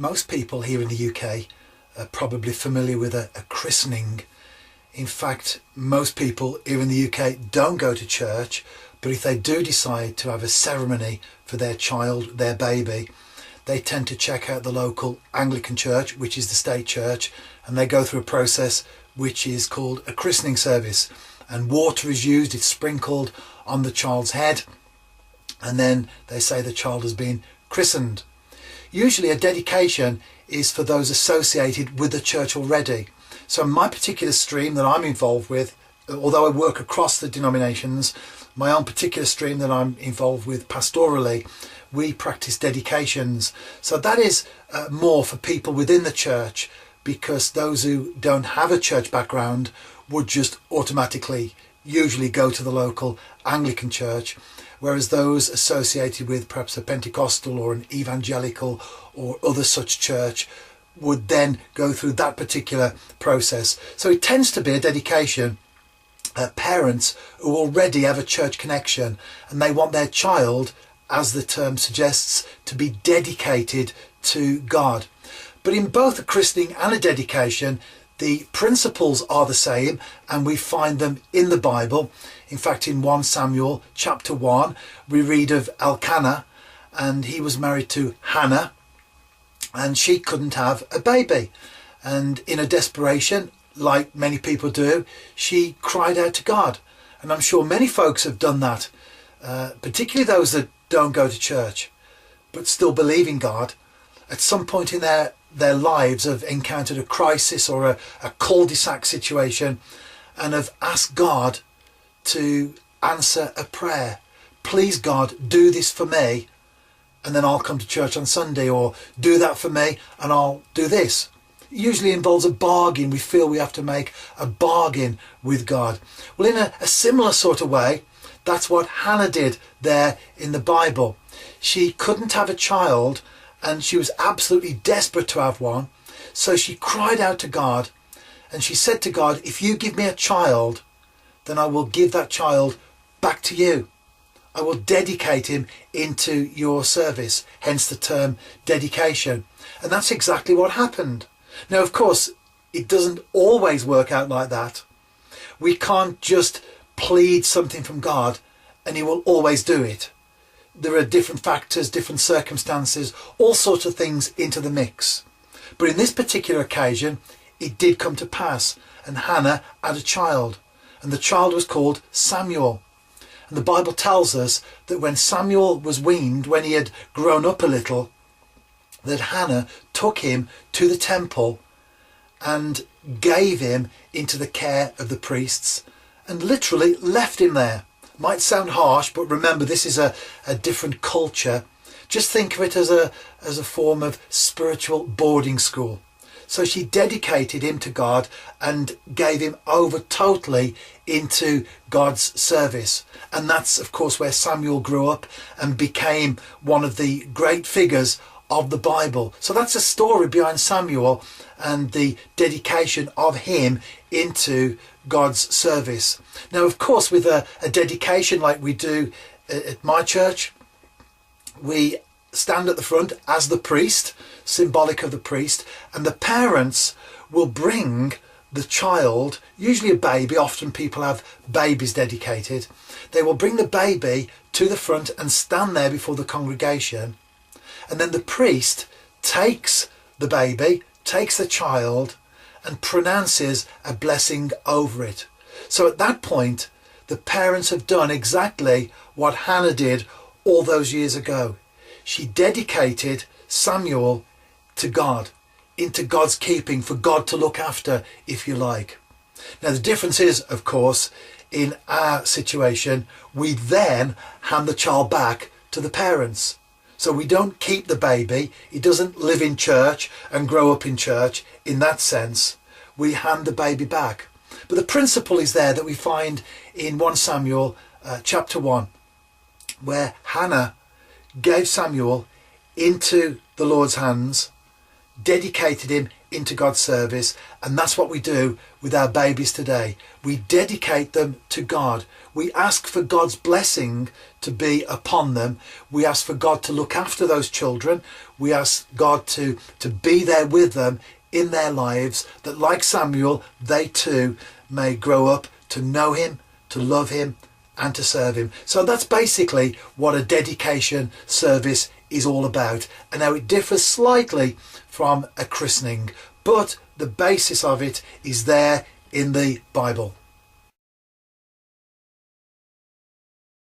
Most people here in the UK are probably familiar with a christening. In fact, most people here in the UK don't go to church, but if they do decide to have a ceremony for their child, their baby, they tend to check out the local Anglican church, which is the state church, and they go through a process which is called a christening service. And water is used, it's sprinkled on the child's head, and then they say the child has been christened. Usually a dedication is for those associated with the church already. So my particular stream that I'm involved with, although I work across the denominations, my own particular stream that I'm involved with pastorally, we practice dedications. So that is more for people within the church, because those who don't have a church background would just automatically usually go to the local Anglican church, whereas those associated with perhaps a Pentecostal or an evangelical or other such church would then go through that particular process. So it tends to be a dedication. Parents who already have a church connection and they want their child, as the term suggests, to be dedicated to God. But in both a christening and a dedication, the principles are the same, and we find them in the Bible. In fact, in 1 Samuel chapter 1, we read of Elkanah, and he was married to Hannah, and she couldn't have a baby. And in a desperation, like many people do, she cried out to God. And I'm sure many folks have done that, particularly those that don't go to church, but still believe in God. At some point in their lives have encountered a crisis or a cul-de-sac situation and have asked God to answer a prayer. Please God, do this for me and then I'll come to church on Sunday, or do that for me and I'll do this. It usually involves a bargain. We feel we have to make a bargain with God. Well, in a similar sort of way, that's what Hannah did there in the Bible. She couldn't have a child, and she was absolutely desperate to have one. So she cried out to God, and she said to God, if you give me a child, then I will give that child back to you. I will dedicate him into your service, hence the term dedication. And that's exactly what happened. Now, of course, it doesn't always work out like that. We can't just plead something from God and he will always do it. There are different factors, different circumstances, all sorts of things into the mix. But in this particular occasion, it did come to pass, and Hannah had a child, and the child was called Samuel. And the Bible tells us that when Samuel was weaned, when he had grown up a little, that Hannah took him to the temple and gave him into the care of the priests and literally left him there. Might sound harsh, but remember, this is a different culture. Just think of it as a form of spiritual boarding school. So she dedicated him to God and gave him over totally into God's service. And that's, of course, where Samuel grew up and became one of the great figures of the Bible. So that's a story behind Samuel and the dedication of him into God's service. Now, of course, with a dedication like we do at my church, we stand at the front as the priest, symbolic of the priest, and the parents will bring the child, usually a baby. Often people have babies dedicated. They will bring the baby to the front and stand there before the congregation, and then the priest takes the baby, takes the child, and pronounces a blessing over it. So at that point, the parents have done exactly what Hannah did all those years ago. She dedicated Samuel to God, into God's keeping, for God to look after, if you like. Now the difference is, of course, in our situation, we then hand the child back to the parents. So we don't keep the baby. He doesn't live in church and grow up in church in that sense. We hand the baby back. But the principle is there that we find in 1 Samuel chapter 1, where Hannah gave Samuel into the Lord's hands, dedicated him into God's service, and that's what we do with our babies today. We dedicate them to God. We ask for God's blessing to be upon them. We ask for God to look after those children. We ask God to be there with them in their lives, that like Samuel, they too may grow up to know him, to love him, and to serve him. So that's basically what a dedication service is all about. And now it differs slightly from a christening, but the basis of it is there in the Bible.